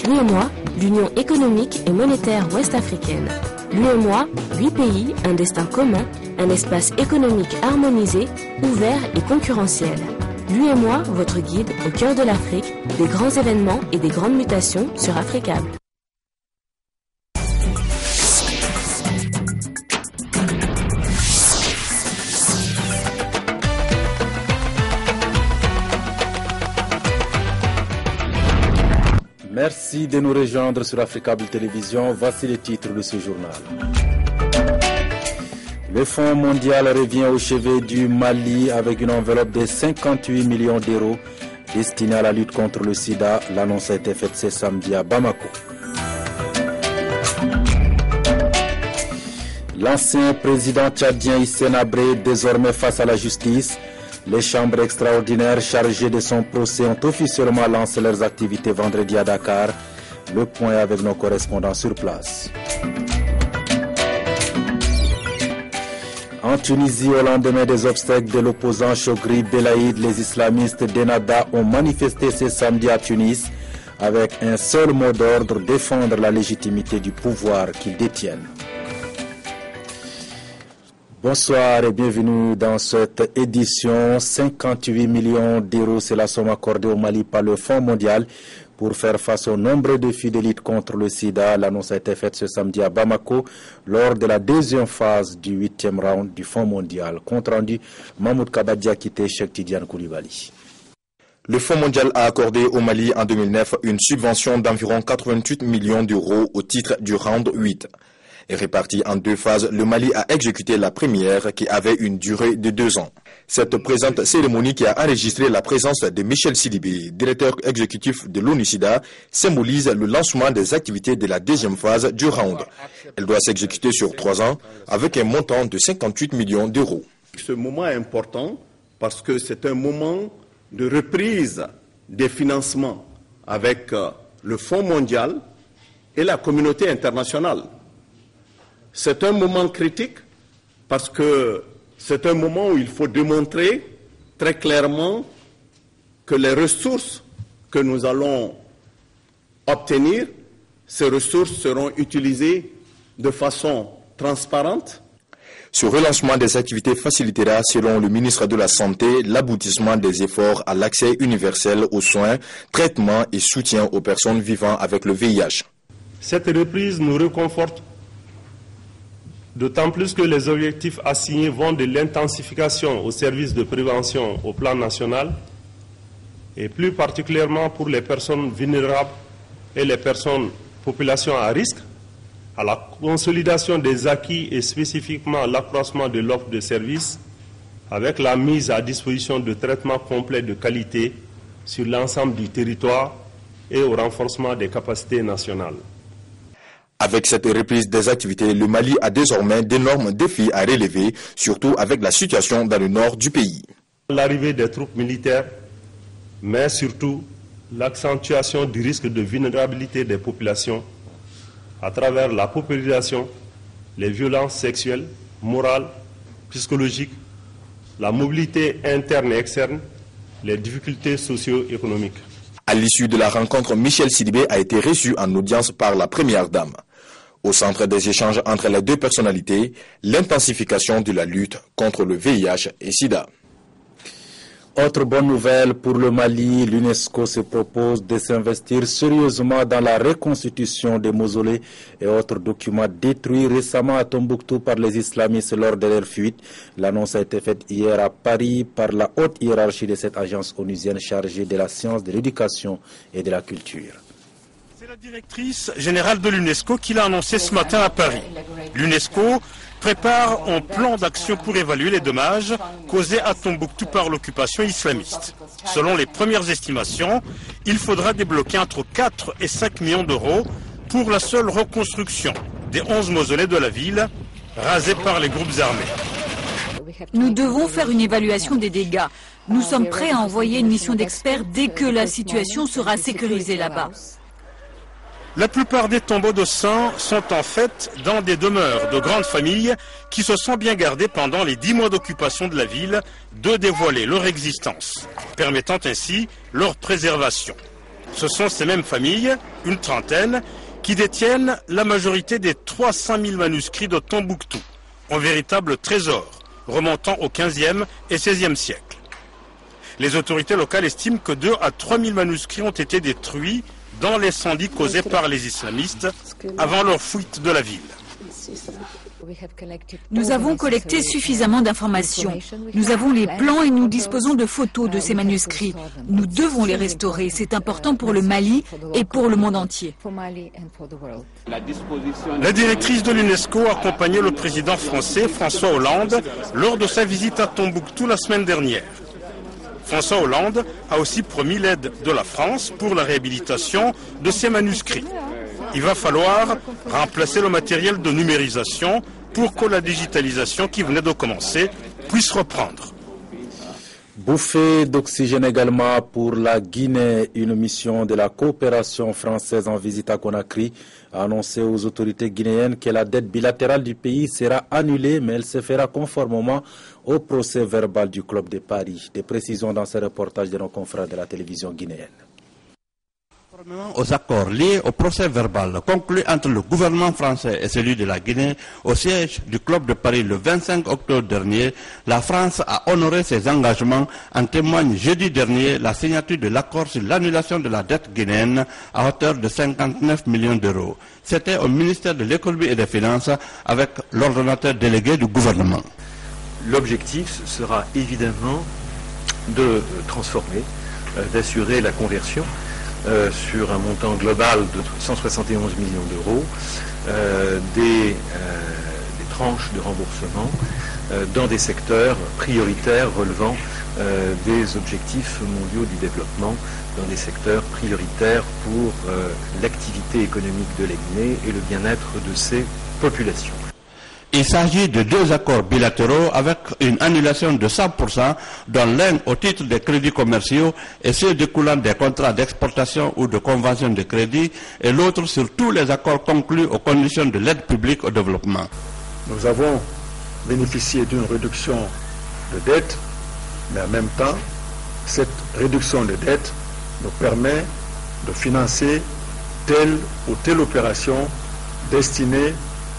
L'UEMOA, l'Union économique et monétaire ouest-africaine. L'UEMOA, 8 pays, un destin commun, un espace économique harmonisé, ouvert et concurrentiel. L'UEMOA, votre guide au cœur de l'Afrique, des grands événements et des grandes mutations sur Africable. Merci de nous rejoindre sur Africable Télévision. Voici les titres de ce journal. Le Fonds mondial revient au chevet du Mali avec une enveloppe de 58 millions d'euros destinée à la lutte contre le sida. L'annonce a été faite ce samedi à Bamako. L'ancien président tchadien Hissène Habré, désormais face à la justice. Les chambres extraordinaires chargées de son procès ont officiellement lancé leurs activités vendredi à Dakar. Le point avec nos correspondants sur place. En Tunisie, au lendemain des obsèques de l'opposant Chokri Belaïd, les islamistes d'Ennahda ont manifesté ce samedi à Tunis avec un seul mot d'ordre: défendre la légitimité du pouvoir qu'ils détiennent. Bonsoir et bienvenue dans cette édition. 58 millions d'euros, c'est la somme accordée au Mali par le Fonds mondial pour faire face aux nombreux défis de lutte contre le sida. L'annonce a été faite ce samedi à Bamako lors de la deuxième phase du 8e round du Fonds mondial. Compte rendu, Mahmoud Kabadia quitté Cheikh Tidiane Koulibaly. Le Fonds mondial a accordé au Mali en 2009 une subvention d'environ 88 millions d'euros au titre du round 8. Et réparti en deux phases, le Mali a exécuté la première qui avait une durée de 2 ans. Cette présente cérémonie qui a enregistré la présence de Michel Sidibé, directeur exécutif de l'ONU-SIDA, symbolise le lancement des activités de la deuxième phase du round. Elle doit s'exécuter sur 3 ans avec un montant de 58 millions d'euros. Ce moment est important parce que c'est un moment de reprise des financements avec le Fonds mondial et la communauté internationale. C'est un moment critique parce que c'est un moment où il faut démontrer très clairement que les ressources que nous allons obtenir, ces ressources seront utilisées de façon transparente. Ce relancement des activités facilitera, selon le ministre de la Santé, l'aboutissement des efforts à l'accès universel aux soins, traitements et soutien aux personnes vivant avec le VIH. Cette reprise nous réconforte, d'autant plus que les objectifs assignés vont de l'intensification au service de prévention au plan national et plus particulièrement pour les personnes vulnérables et les populations à risque, à la consolidation des acquis et spécifiquement l'accroissement de l'offre de services avec la mise à disposition de traitements complets de qualité sur l'ensemble du territoire et au renforcement des capacités nationales. Avec cette reprise des activités, le Mali a désormais d'énormes défis à relever, surtout avec la situation dans le nord du pays. L'arrivée des troupes militaires, mais surtout l'accentuation du risque de vulnérabilité des populations à travers la paupérisation, les violences sexuelles, morales, psychologiques, la mobilité interne et externe, les difficultés socio-économiques. À l'issue de la rencontre, Michel Sidibé a été reçu en audience par la première dame. Au centre des échanges entre les deux personnalités, l'intensification de la lutte contre le VIH et SIDA. Autre bonne nouvelle pour le Mali, l'UNESCO se propose de s'investir sérieusement dans la reconstitution des mausolées et autres documents détruits récemment à Tombouctou par les islamistes lors de leur fuite. L'annonce a été faite hier à Paris par la haute hiérarchie de cette agence onusienne chargée de la science, de l'éducation et de la culture. C'est la directrice générale de l'UNESCO qui l'a annoncé ce matin à Paris. L'UNESCO prépare un plan d'action pour évaluer les dommages causés à Tombouctou par l'occupation islamiste. Selon les premières estimations, il faudra débloquer entre 4 et 5 millions d'euros pour la seule reconstruction des 11 mausolées de la ville rasés par les groupes armés. Nous devons faire une évaluation des dégâts. Nous sommes prêts à envoyer une mission d'experts dès que la situation sera sécurisée là-bas. La plupart des tombeaux de saints sont en fait dans des demeures de grandes familles qui se sont bien gardées pendant les 10 mois d'occupation de la ville de dévoiler leur existence, permettant ainsi leur préservation. Ce sont ces mêmes familles, une trentaine, qui détiennent la majorité des 300 000 manuscrits de Tombouctou, un véritable trésor remontant au XVe et XVIe siècle. Les autorités locales estiment que 2 à 3 000 manuscrits ont été détruits dans l'incendie causé par les islamistes avant leur fuite de la ville. Nous avons collecté suffisamment d'informations. Nous avons les plans et nous disposons de photos de ces manuscrits. Nous devons les restaurer. C'est important pour le Mali et pour le monde entier. La directrice de l'UNESCO a accompagné le président français François Hollande lors de sa visite à Tombouctou la semaine dernière. François Hollande a aussi promis l'aide de la France pour la réhabilitation de ces manuscrits. Il va falloir remplacer le matériel de numérisation pour que la digitalisation qui venait de commencer puisse reprendre. Bouffée d'oxygène également pour la Guinée. Une mission de la coopération française en visite à Conakry a annoncé aux autorités guinéennes que la dette bilatérale du pays sera annulée, mais elle se fera conformément au procès verbal du Club de Paris. Des précisions dans ce reportage de nos confrères de la télévision guinéenne. Aux accords liés au procès verbal conclu entre le gouvernement français et celui de la Guinée au siège du Club de Paris le 25 octobre dernier, la France a honoré ses engagements. En témoigne jeudi dernier la signature de l'accord sur l'annulation de la dette guinéenne à hauteur de 59 millions d'euros. C'était au ministère de l'économie et des finances avec l'ordonnateur délégué du gouvernement. L'objectif sera évidemment de transformer, d'assurer la conversion sur un montant global de 171 millions d'euros des tranches de remboursement dans des secteurs prioritaires relevant des objectifs mondiaux du développement, dans des secteurs prioritaires pour l'activité économique de la Guinée et le bien-être de ses populations. Il s'agit de 2 accords bilatéraux avec une annulation de 100%, dont l'un au titre des crédits commerciaux et ceux découlant des contrats d'exportation ou de conventions de crédit, et l'autre sur tous les accords conclus aux conditions de l'aide publique au développement. Nous avons bénéficié d'une réduction de dette, mais en même temps, cette réduction de dette nous permet de financer telle ou telle opération destinée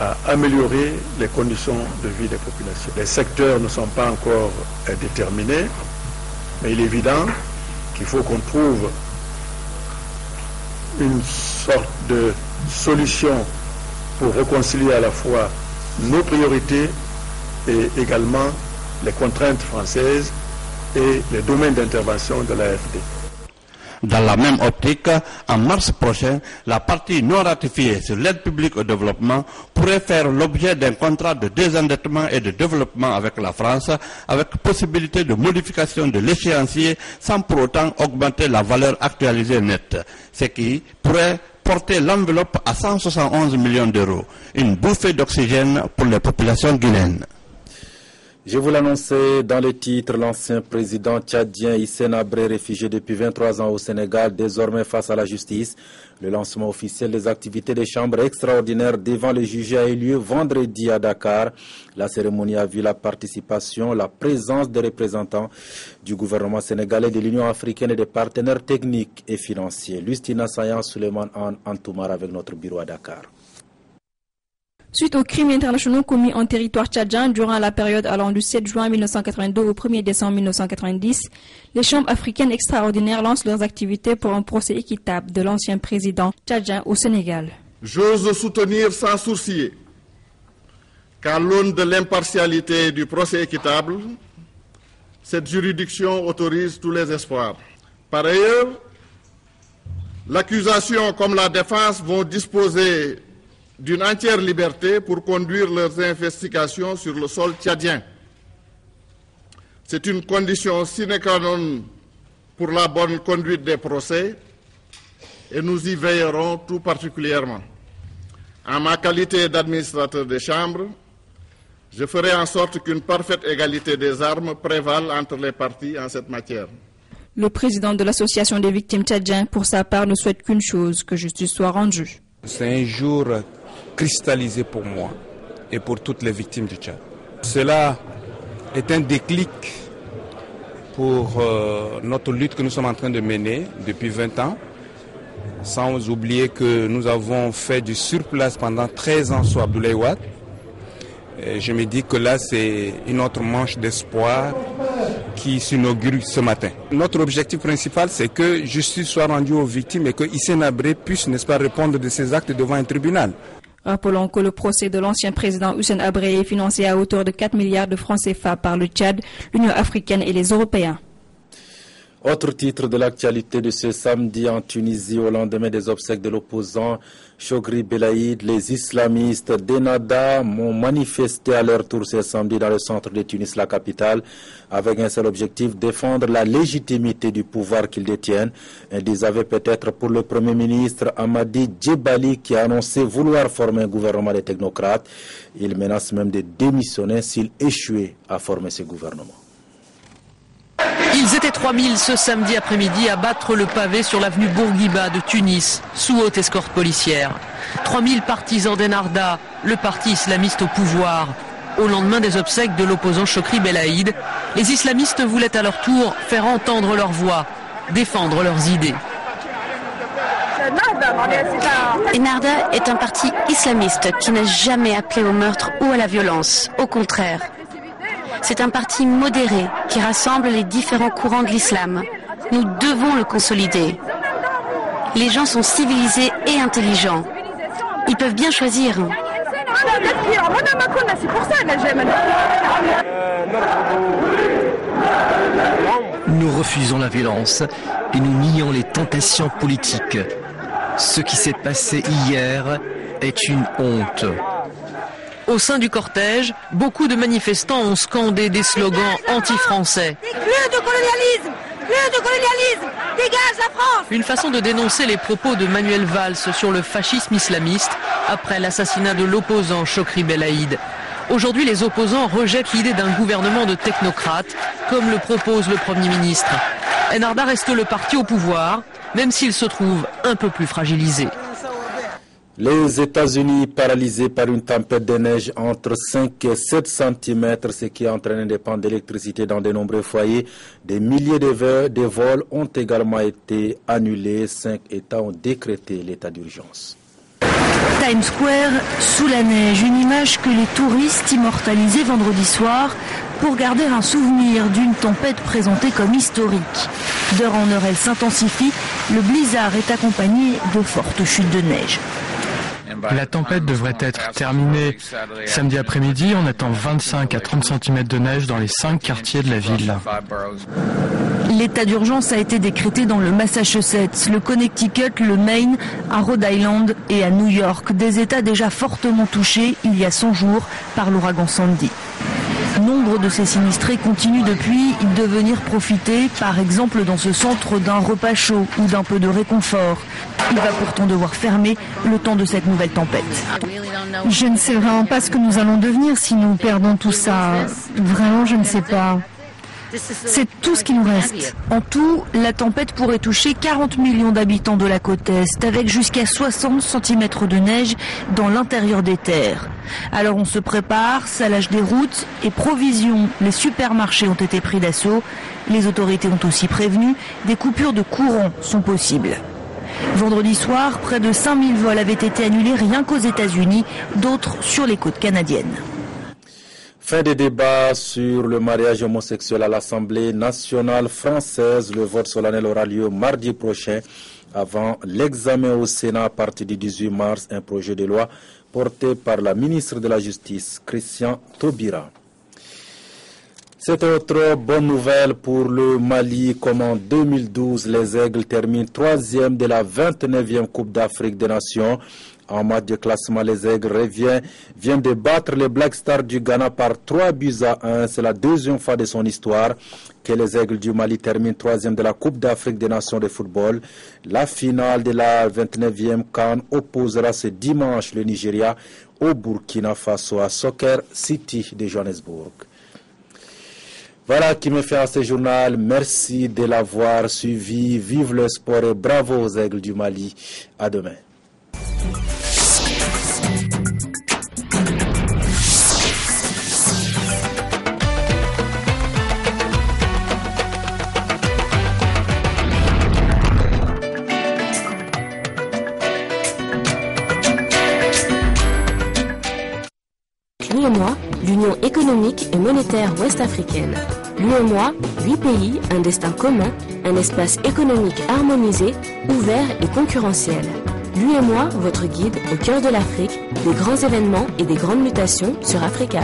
à améliorer les conditions de vie des populations. Les secteurs ne sont pas encore déterminés, mais il est évident qu'il faut qu'on trouve une sorte de solution pour réconcilier à la fois nos priorités et également les contraintes françaises et les domaines d'intervention de l'AFD. Dans la même optique, en mars prochain, la partie non ratifiée sur l'aide publique au développement pourrait faire l'objet d'un contrat de désendettement et de développement avec la France, avec possibilité de modification de l'échéancier sans pour autant augmenter la valeur actualisée nette, ce qui pourrait porter l'enveloppe à 171 millions d'euros, une bouffée d'oxygène pour les populations guinéennes. Je vous l'annonçais dans le titre, l'ancien président tchadien Hissène Habré, réfugié depuis 23 ans au Sénégal, désormais face à la justice. Le lancement officiel des activités des chambres extraordinaires devant les jugés a eu lieu vendredi à Dakar. La cérémonie a vu la participation, la présence des représentants du gouvernement sénégalais, de l'Union africaine et des partenaires techniques et financiers. Lustina Sayan, Suleiman Antoumar avec notre bureau à Dakar. Suite aux crimes internationaux commis en territoire tchadien durant la période allant du 7 juin 1982 au 1er décembre 1990, les chambres africaines extraordinaires lancent leurs activités pour un procès équitable de l'ancien président tchadien au Sénégal. J'ose soutenir sans sourciller qu'à l'aune de l'impartialité du procès équitable, cette juridiction autorise tous les espoirs. Par ailleurs, l'accusation comme la défense vont disposer d'une entière liberté pour conduire leurs investigations sur le sol tchadien. C'est une condition sine qua non pour la bonne conduite des procès et nous y veillerons tout particulièrement. En ma qualité d'administrateur des chambres, je ferai en sorte qu'une parfaite égalité des armes prévale entre les parties en cette matière. Le président de l'association des victimes tchadiens, pour sa part, ne souhaite qu'une chose, que justice soit rendue. C'est un jour cristallisé pour moi et pour toutes les victimes du Tchad. Cela est un déclic pour notre lutte que nous sommes en train de mener depuis 20 ans sans oublier que nous avons fait du surplace pendant 13 ans sous Abdoulaye Wade. Et je me dis que là, c'est une autre manche d'espoir qui s'inaugure ce matin. Notre objectif principal, c'est que justice soit rendue aux victimes et que Hissène Habré puisse, n'est-ce pas, répondre de ses actes devant un tribunal. Rappelons que le procès de l'ancien président Hissène Habré est financé à hauteur de 4 milliards de francs CFA par le Tchad, l'Union africaine et les Européens. Autre titre de l'actualité de ce samedi en Tunisie, au lendemain des obsèques de l'opposant Chokri Belaïd, les islamistes d'Ennahda ont manifesté à leur tour ce samedi dans le centre de Tunis, la capitale, avec un seul objectif, défendre la légitimité du pouvoir qu'ils détiennent. Ils avaient peut-être pour le Premier ministre Hamadi Djebali qui a annoncé vouloir former un gouvernement de technocrates. Il menace même de démissionner s'il échouait à former ce gouvernement. Ils étaient 3000 ce samedi après-midi à battre le pavé sur l'avenue Bourguiba de Tunis, sous haute escorte policière. 3000 partisans d'Ennahda, le parti islamiste au pouvoir. Au lendemain des obsèques de l'opposant Chokri Belaïd, les islamistes voulaient à leur tour faire entendre leur voix, défendre leurs idées. Ennahda est un parti islamiste qui n'a jamais appelé au meurtre ou à la violence. Au contraire. C'est un parti modéré qui rassemble les différents courants de l'islam. Nous devons le consolider. Les gens sont civilisés et intelligents. Ils peuvent bien choisir. Nous refusons la violence et nous nions les tentations politiques. Ce qui s'est passé hier est une honte. Au sein du cortège, beaucoup de manifestants ont scandé des slogans anti-français. Plus de colonialisme! Plus de colonialisme! Dégage la France! Une façon de dénoncer les propos de Manuel Valls sur le fascisme islamiste après l'assassinat de l'opposant Chokri Belaïd. Aujourd'hui, les opposants rejettent l'idée d'un gouvernement de technocrates, comme le propose le Premier ministre. Ennahda reste le parti au pouvoir, même s'il se trouve un peu plus fragilisé. Les États-Unis paralysés par une tempête de neige entre 5 et 7 cm, ce qui a entraîné des pannes d'électricité dans de nombreux foyers. Des milliers de vols ont également été annulés. 5 États ont décrété l'état d'urgence. Times Square sous la neige, une image que les touristes immortalisaient vendredi soir pour garder un souvenir d'une tempête présentée comme historique. D'heure en heure, elle s'intensifie. Le blizzard est accompagné de fortes chutes de neige. La tempête devrait être terminée samedi après-midi. On attend 25 à 30 cm de neige dans les 5 quartiers de la ville. L'état d'urgence a été décrété dans le Massachusetts, le Connecticut, le Maine, à Rhode Island et à New York, des États déjà fortement touchés il y a 100 jours par l'ouragan Sandy. Nombre de ces sinistrés continuent depuis de venir profiter, par exemple dans ce centre, d'un repas chaud ou d'un peu de réconfort. Il va pourtant devoir fermer le temps de cette nouvelle tempête. Je ne sais vraiment pas ce que nous allons devenir si nous perdons tout ça. Vraiment, je ne sais pas. C'est tout ce qui nous reste. En tout, la tempête pourrait toucher 40 millions d'habitants de la côte Est, avec jusqu'à 60 cm de neige dans l'intérieur des terres. Alors on se prépare, salage des routes et provisions. Les supermarchés ont été pris d'assaut. Les autorités ont aussi prévenu, des coupures de courant sont possibles. Vendredi soir, près de 5000 vols avaient été annulés rien qu'aux États-Unis, d'autres sur les côtes canadiennes. Fin des débats sur le mariage homosexuel à l'Assemblée nationale française. Le vote solennel aura lieu mardi prochain avant l'examen au Sénat à partir du 18 mars. Un projet de loi porté par la ministre de la Justice, Christian Taubira. C'est autre bonne nouvelle pour le Mali. Comme en 2012, les Aigles terminent 3e de la 29e Coupe d'Afrique des Nations. En match de classement, les Aigles viennent de battre les Black Stars du Ghana par 3-1. C'est la deuxième fois de son histoire que les Aigles du Mali terminent 3e de la Coupe d'Afrique des Nations de football. La finale de la 29e CAN opposera ce dimanche le Nigeria au Burkina Faso à Soccer City de Johannesburg. Voilà qui me fait à ce journal. Merci de l'avoir suivi. Vive le sport et bravo aux Aigles du Mali. À demain. l'UEMOA, l'Union économique et monétaire ouest-africaine. L'UEMOA, 8 pays, un destin commun, un espace économique harmonisé, ouvert et concurrentiel. L'UEMOA, votre guide au cœur de l'Afrique, des grands événements et des grandes mutations sur Africa.